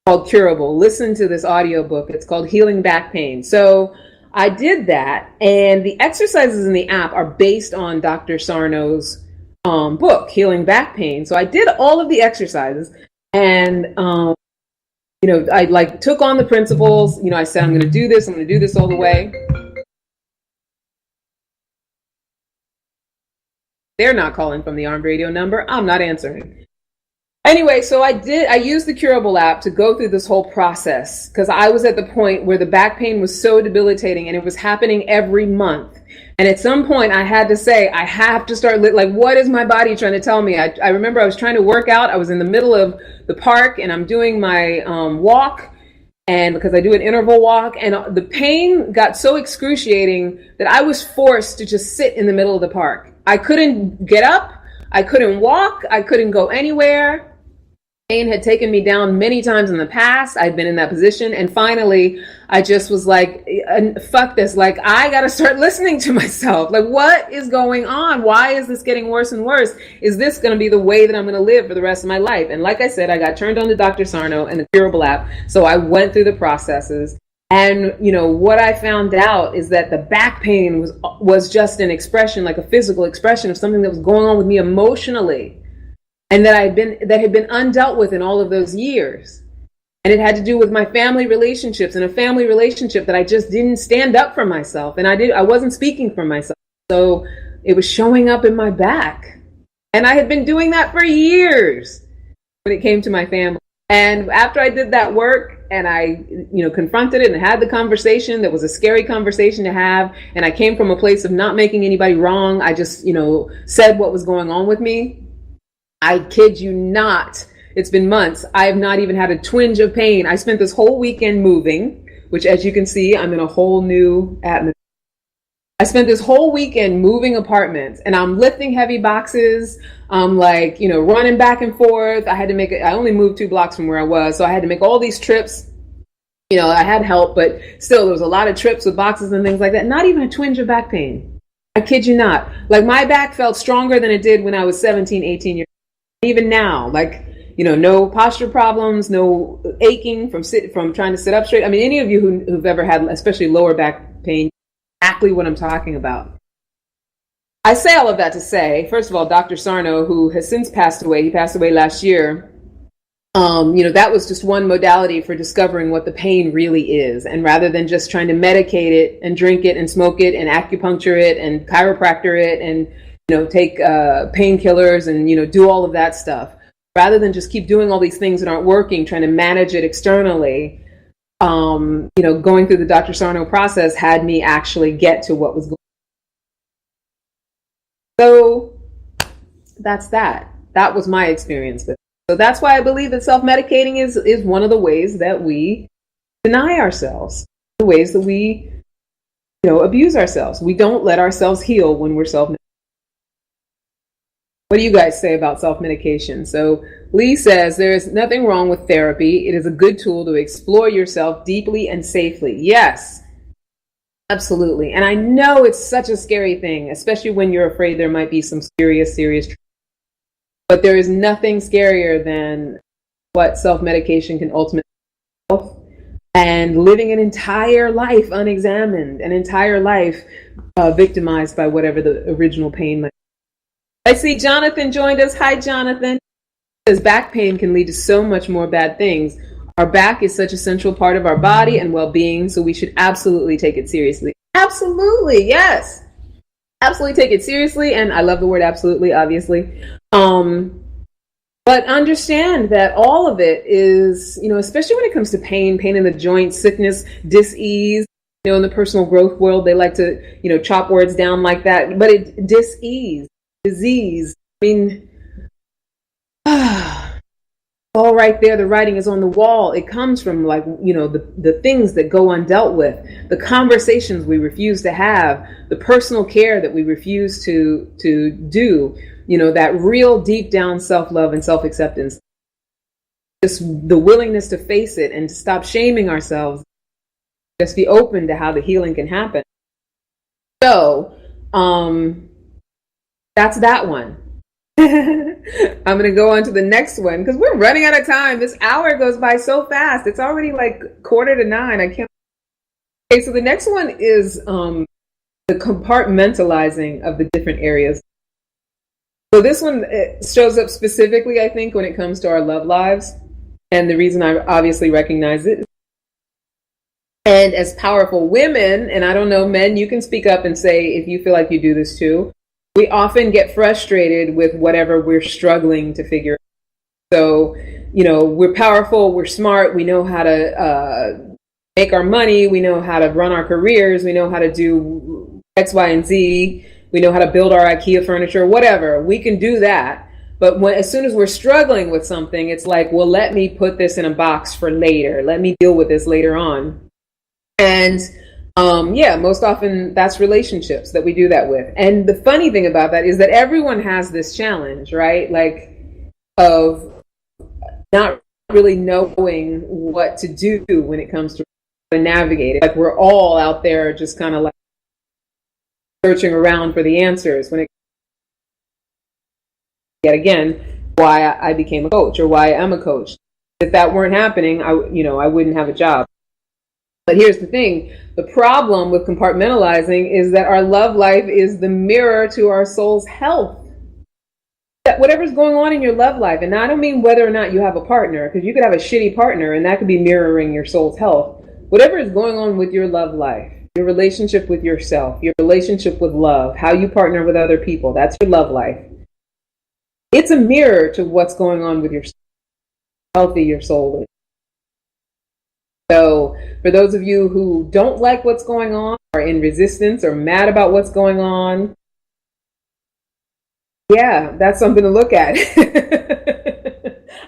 called Curable. Listen to this audiobook. It's called Healing Back Pain. So I did that, and the exercises in the app are based on Dr. Sarno's book, Healing Back Pain. So I did all of the exercises, and I took on the principles. I said, I'm going to do this all the way. They're not calling from the Armed Radio number. I'm not answering. Anyway, so I used the Curable app to go through this whole process, because I was at the point where the back pain was so debilitating and it was happening every month. And at some point I had to say, I have to start, what is my body trying to tell me? I remember I was trying to work out. I was in the middle of the park and I'm doing my walk, and because I do an interval walk, and the pain got so excruciating that I was forced to just sit in the middle of the park. I couldn't get up. I couldn't walk. I couldn't go anywhere. Pain had taken me down many times in the past. I'd been in that position. And finally, I just was like, fuck this. I got to start listening to myself. What is going on? Why is this getting worse and worse? Is this going to be the way that I'm going to live for the rest of my life? And like I said, I got turned on to Dr. Sarno and the Curable app. So I went through the processes. And, what I found out is that the back pain was just an expression, like a physical expression of something that was going on with me emotionally. And that had been undealt with in all of those years. And it had to do with my family relationships, and a family relationship that I just didn't stand up for myself. And I wasn't speaking for myself. So it was showing up in my back. And I had been doing that for years. when it came to my family. And after I did that work and I, confronted it and had the conversation that was a scary conversation to have, and I came from a place of not making anybody wrong, I just, said what was going on with me. I kid you not, it's been months. I have not even had a twinge of pain. I spent this whole weekend moving, which, as you can see, I'm in a whole new atmosphere. I spent this whole weekend moving apartments, and I'm lifting heavy boxes. I'm running back and forth. I only moved 2 blocks from where I was, so I had to make all these trips. I had help, but still there was a lot of trips with boxes and things like that. Not even a twinge of back pain. I kid you not. Like, my back felt stronger than it did when I was 17, 18 years old. Even now, no posture problems, no aching from trying to sit up straight. I mean, any of you who've ever had, especially lower back pain, exactly what I'm talking about. I say all of that to say, first of all, Dr. Sarno, who has since passed away, he passed away last year. That was just one modality for discovering what the pain really is. And rather than just trying to medicate it and drink it and smoke it and acupuncture it and chiropractor it and, take painkillers and, do all of that stuff, rather than just keep doing all these things that aren't working, trying to manage it externally, going through the Dr. Sarno process had me actually get to what was going on. So that's that. That was my experience with it. So that's why I believe that self-medicating is one of the ways that we deny ourselves, the ways that we, abuse ourselves. We don't let ourselves heal when we're self-medicating. What do you guys say about self-medication? So Lee says there is nothing wrong with therapy. It is a good tool to explore yourself deeply and safely. Yes, absolutely. And I know it's such a scary thing, especially when you're afraid there might be some serious trauma. But there is nothing scarier than what self-medication can ultimately do, and living an entire life unexamined, an entire life victimized by whatever the original pain might be. I see Jonathan joined us. Hi, Jonathan. He says back pain can lead to so much more bad things. Our back is such a central part of our body and well-being, so we should absolutely take it seriously. Absolutely, yes. Absolutely take it seriously, and I love the word absolutely, obviously. But understand that all of it is, especially when it comes to pain in the joints, sickness, dis-ease. In the personal growth world, they like to, chop words down like that. But dis-ease, disease, I mean, all right there, the writing is on the wall. It comes from the things that go undealt with, the conversations we refuse to have, the personal care that we refuse to do, that real deep down self-love and self-acceptance, just the willingness to face it and to stop shaming ourselves, just be open to how the healing can happen. So, that's that one. I'm going to go on to the next one because we're running out of time. This hour goes by so fast. It's already 8:45. I can't. Okay, so the next one is the compartmentalizing of the different areas. So this one shows up specifically, I think, when it comes to our love lives. And the reason I obviously recognize it. And as powerful women, and I don't know, men, you can speak up and say if you feel like you do this too. We often get frustrated with whatever we're struggling to figure out. So, we're powerful, we're smart, we know how to make our money, we know how to run our careers, we know how to do X, Y, and Z, we know how to build our IKEA furniture, whatever. We can do that. But as soon as we're struggling with something, it's like, well, let me put this in a box for later. Let me deal with this later on. And most often that's relationships that we do that with. And the funny thing about that is that everyone has this challenge, right? Of not really knowing what to do when it comes to navigate it. We're all out there just kind of searching around for the answers when it, yet again, why I became a coach or why I'm a coach. If that weren't happening, I wouldn't have a job. But here's the thing. The problem with compartmentalizing is that our love life is the mirror to our soul's health. That whatever's going on in your love life, and I don't mean whether or not you have a partner, because you could have a shitty partner and that could be mirroring your soul's health. Whatever is going on with your love life, your relationship with yourself, your relationship with love, how you partner with other people, that's your love life. It's a mirror to what's going on with yourself. healthy your soul is. So for those of you who don't like what's going on, or in resistance, or mad about what's going on, yeah, that's something to look at.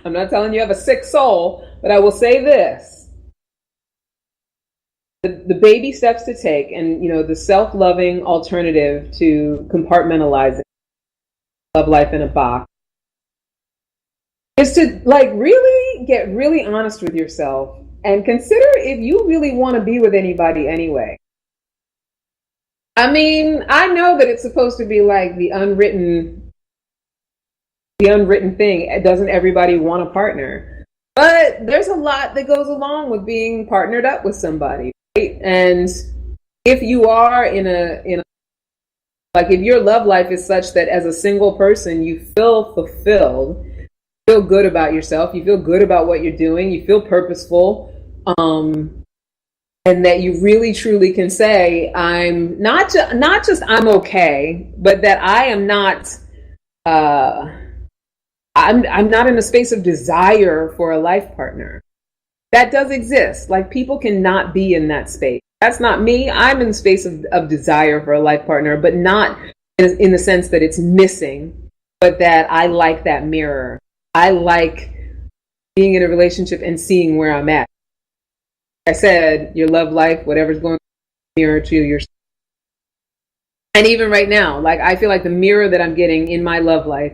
I'm not telling you have a sick soul, but I will say this. The baby steps to take, and the self-loving alternative to compartmentalizing love life in a box, is to really get really honest with yourself and consider if you really want to be with anybody anyway. I mean, I know that it's supposed to be like the unwritten thing. Doesn't everybody want a partner? But there's a lot that goes along with being partnered up with somebody, right? And if you are in a if your love life is such that as a single person you feel fulfilled, you feel good about yourself, you feel good about what you're doing, you feel purposeful, and that you really truly can say, I'm not just I'm okay, but that I am not I'm not in a space of desire for a life partner. That does exist. Like, people cannot be in that space. That's not me. I'm in the space of desire for a life partner, but not in the sense that it's missing, but that I like that mirror. I like being in a relationship and seeing where I'm at. Like I said, your love life, whatever's going on, mirror to yourself. And even right now, like, I feel like the mirror that I'm getting in my love life,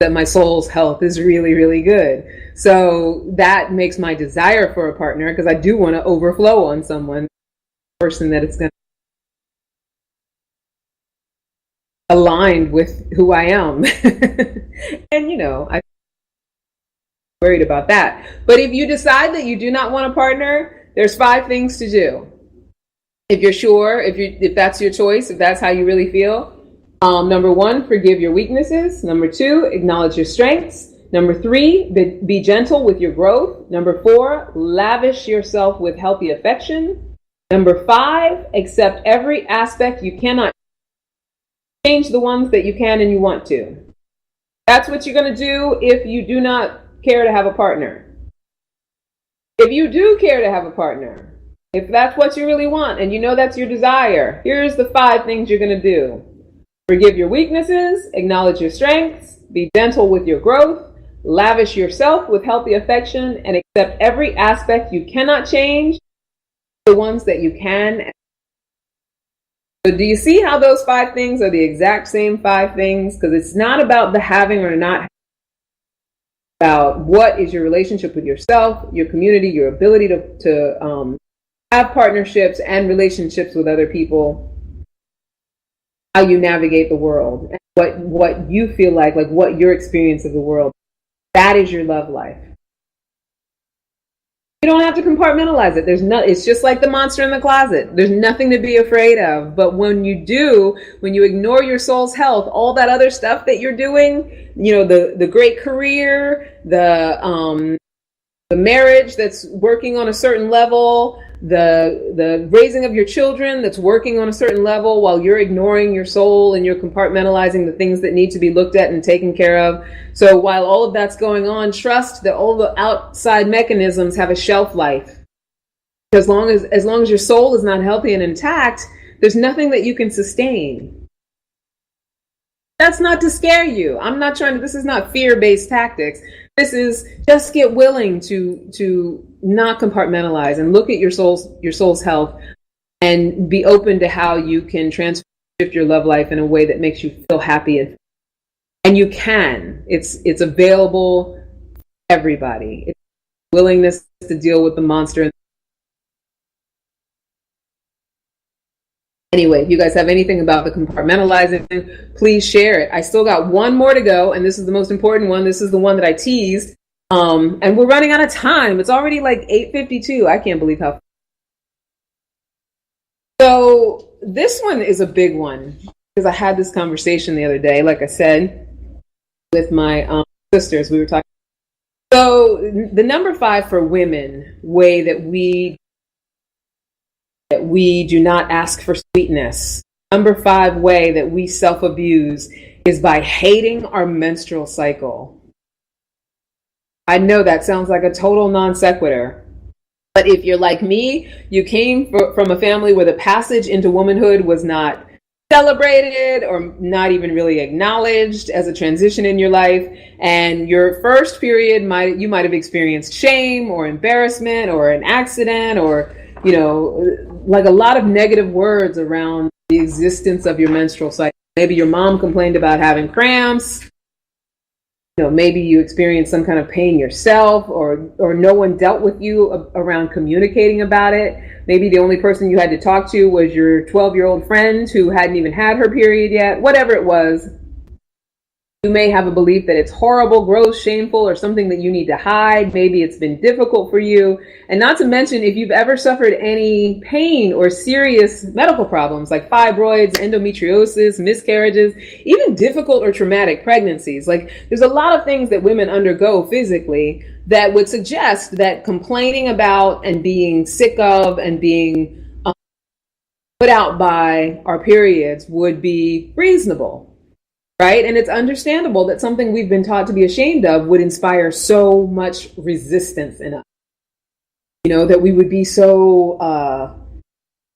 that my soul's health is really, really good. So that makes my desire for a partner, because I do want to overflow on someone, person that it's going to aligned with who I am. And I'm worried about that. But if you decide that you do not want a partner, there's 5 things to do. If you're sure, if that's your choice, if that's how you really feel. Number 1, forgive your weaknesses. Number 2, acknowledge your strengths. Number 3, be gentle with your growth. Number 4, lavish yourself with healthy affection. Number 5, accept every aspect you cannot change, the ones that you can and you want to. That's what you're going to do if you do not care to have a partner. If you do care to have a partner, if that's what you really want and that's your desire, here's the 5 things you're going to do. Forgive your weaknesses, acknowledge your strengths, be gentle with your growth, lavish yourself with healthy affection, and accept every aspect you cannot change, the ones that you can. So do you see how those 5 things are the exact same 5 things? Because it's not about the having or not, about what is your relationship with yourself, your community, your ability to have partnerships and relationships with other people, how you navigate the world, and what you feel like what your experience of the world. That is your love life. You don't have to compartmentalize it. It's just like the monster in the closet. There's nothing to be afraid of. But when you ignore your soul's health, all that other stuff that you're doing, the great career, the marriage that's working on a certain level, the raising of your children that's working on a certain level, while you're ignoring your soul and you're compartmentalizing the things that need to be looked at and taken care of. So while all of that's going on, trust that all the outside mechanisms have a shelf life. As long as your soul is not healthy and intact, there's nothing that you can sustain. That's not to scare you. This is not fear-based tactics. This is just get willing to not compartmentalize and look at your soul's health, and be open to how you can shift your love life in a way that makes you feel happy. And you can. It's available to everybody. It's willingness to deal with the monster. Anyway, if you guys have anything about the compartmentalizing, please share it. I still got 1 more to go, and this is the most important one. This is the one that I teased. And we're running out of time. It's already like 8:52. I can't believe how. So this one is a big one, because I had this conversation the other day, like I said, with my sisters. We were talking. So the number 5 for women way that we do not ask for sweetness. Number 5 way that we self-abuse is by hating our menstrual cycle. I know that sounds like a total non sequitur. But if you're like me, you came from a family where the passage into womanhood was not celebrated or not even really acknowledged as a transition in your life, and your first period you might have experienced shame or embarrassment or an accident or, you know, like a lot of negative words around the existence of your menstrual cycle. Maybe your mom complained about having cramps. You know, maybe you experienced some kind of pain yourself, or no one dealt with you around communicating about it. Maybe the only person you had to talk to was your 12-year-old friend who hadn't even had her period yet. Whatever it was, you may have a belief that it's horrible, gross, shameful, or something that you need to hide. Maybe it's been difficult for you. And not to mention, if you've ever suffered any pain or serious medical problems like fibroids, endometriosis, miscarriages, even difficult or traumatic pregnancies. Like, there's a lot of things that women undergo physically that would suggest that complaining about and being sick of and being put out by our periods would be reasonable. Right? And it's understandable that something we've been taught to be ashamed of would inspire so much resistance in us. You know, that we would be so,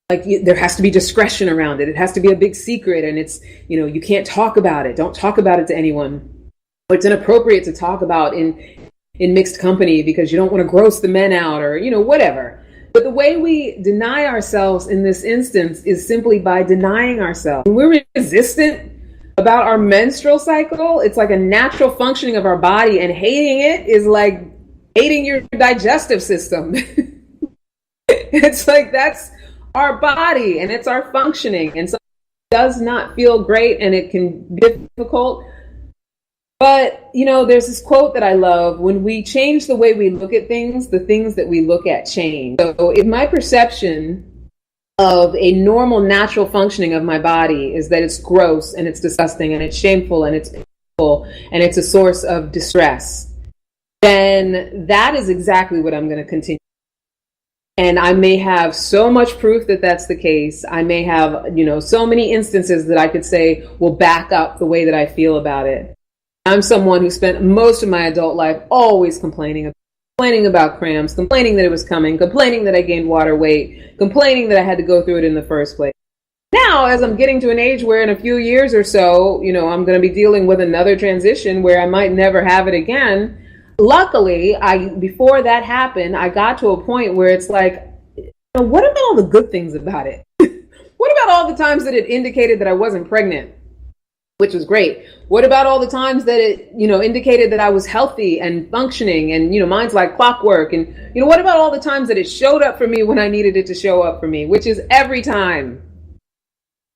there has to be discretion around it. It has to be a big secret. And it's, you know, you can't talk about it. Don't talk about it to anyone. Or it's inappropriate to talk about in mixed company because you don't want to gross the men out or, you know, whatever. But the way we deny ourselves in this instance is simply by denying ourselves. When we're resistant about our menstrual cycle, it's like a natural functioning of our body, and hating it is like hating your digestive system. It's like that's our body and it's our functioning, and so it does not feel great and it can be difficult. But, you know, there's this quote that I love: when we change the way we look at things, the things that we look at change. So if my perception of a normal, natural functioning of my body is that it's gross and it's disgusting and it's shameful and it's painful and it's a source of distress, then that is exactly what I'm going to continue. And I may have so much proof that that's the case. I may have, you know, so many instances that I could say will back up the way that I feel about it. I'm someone who spent most of my adult life always complaining about cramps, complaining that it was coming, complaining that I gained water weight, complaining that I had to go through it in the first place. Now, as I'm getting to an age where in a few years or so, you know, I'm going to be dealing with another transition where I might never have it again. Luckily, before that happened, I got to a point where it's like, you know, what about all the good things about it? What about all the times that it indicated that I wasn't pregnant, which was great? What about all the times that it, you know, indicated that I was healthy and functioning and, you know, mine's like clockwork? And, you know, what about all the times that it showed up for me when I needed it to show up for me, which is every time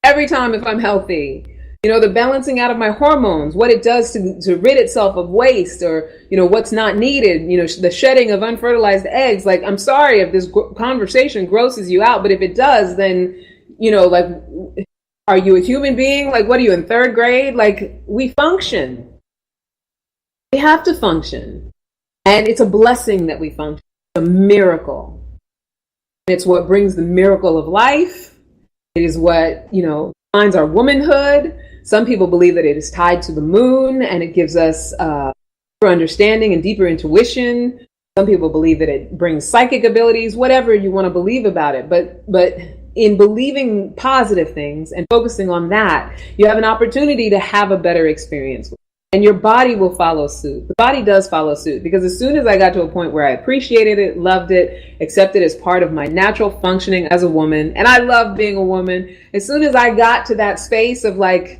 if I'm healthy? You know, the balancing out of my hormones, what it does to rid itself of waste or, you know, what's not needed, you know, the shedding of unfertilized eggs. Like, I'm sorry if this conversation grosses you out, but if it does, then, you know, like, are you a human being? Like, what are you, in third grade? Like, we function. We have to function. And it's a blessing that we function. It's a miracle. It's what brings the miracle of life. It is what, you know, defines our womanhood. Some people believe that it is tied to the moon and it gives us deeper understanding and deeper intuition. Some people believe that it brings psychic abilities, whatever you want to believe about it. But in believing positive things and focusing on that, you have an opportunity to have a better experience. And your body will follow suit. The body does follow suit, because as soon as I got to a point where I appreciated it, loved it, accepted it as part of my natural functioning as a woman, and I love being a woman, as soon as I got to that space of like,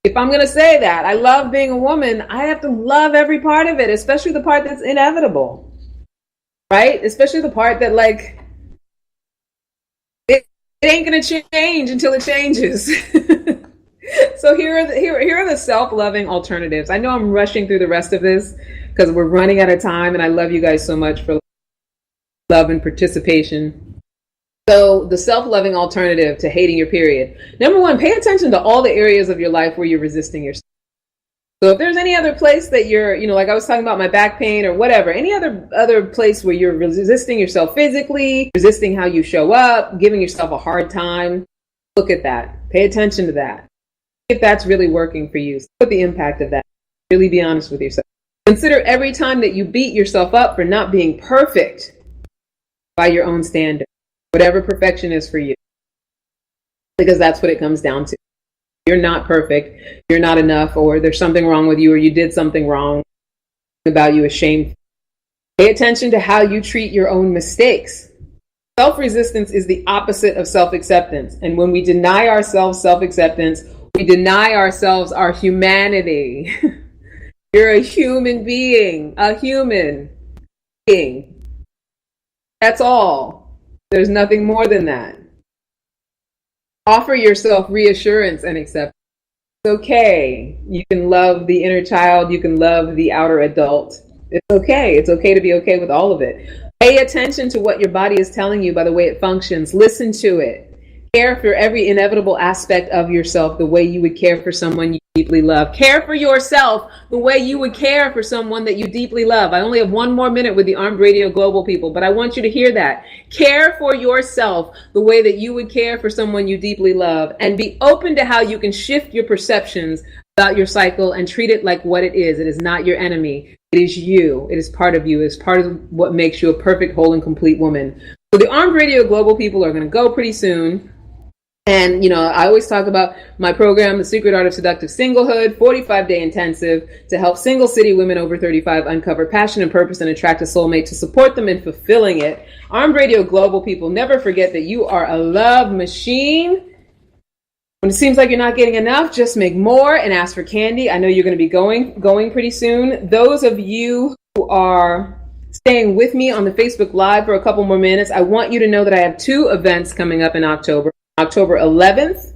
if I'm going to say that I love being a woman, I have to love every part of it, especially the part that's inevitable, right? Especially the part that like, it ain't going to change until it changes. So here are the self-loving alternatives. I know I'm rushing through the rest of this because we're running out of time, and I love you guys so much for love and participation. So the self-loving alternative to hating your period. Number one, pay attention to all the areas of your life where you're resisting yourself. So if there's any other place that you're, you know, like I was talking about my back pain or whatever, any other place where you're resisting yourself physically, resisting how you show up, giving yourself a hard time, look at that. Pay attention to that. If that's really working for you, what the impact of that. Really be honest with yourself. Consider every time that you beat yourself up for not being perfect by your own standard, whatever perfection is for you, because that's what it comes down to. You're not perfect, you're not enough, or there's something wrong with you, or you did something wrong about you is shameful. Pay attention to how you treat your own mistakes. Self-resistance is the opposite of self-acceptance. And when we deny ourselves self-acceptance, we deny ourselves our humanity. You're a human being, That's all. There's nothing more than that. Offer yourself reassurance and acceptance. It's okay. You can love the inner child. You can love the outer adult. It's okay. It's okay to be okay with all of it. Pay attention to what your body is telling you by the way it functions. Listen to it. Care for every inevitable aspect of yourself the way you would care for someone you deeply love. Care for yourself the way you would care for someone that you deeply love. I only have 1 more minute with the Armed Radio Global people, but I want you to hear that. Care for yourself the way that you would care for someone you deeply love, and be open to how you can shift your perceptions about your cycle and treat it like what it is. It is not your enemy. It is you. It is part of you. It is part of what makes you a perfect, whole, and complete woman. So the Armed Radio Global people are going to go pretty soon. And, you know, I always talk about my program, The Secret Art of Seductive Singlehood, 45-day intensive to help single city women over 35 uncover passion and purpose and attract a soulmate to support them in fulfilling it. Armed Radio Global people, never forget that you are a love machine. When it seems like you're not getting enough, just make more and ask for Candy. I know you're going to be going pretty soon. Those of you who are staying with me on the Facebook Live for a couple more minutes, I want you to know that I have 2 events coming up in October. October 11th,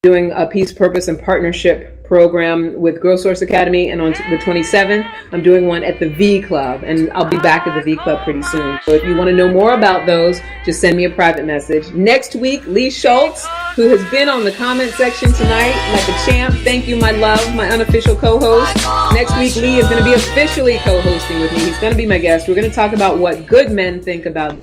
doing a Peace, Purpose, and Partnership program with Growth Source Academy, and on the 27th, I'm doing one at the V Club, and I'll be back at the V Club pretty soon. So if you want to know more about those, just send me a private message. Next week, Lee Schultz, who has been on the comment section tonight like a champ. Thank you, my love, my unofficial co-host. Next week, Lee is going to be officially co-hosting with me. He's going to be my guest. We're going to talk about what good men think about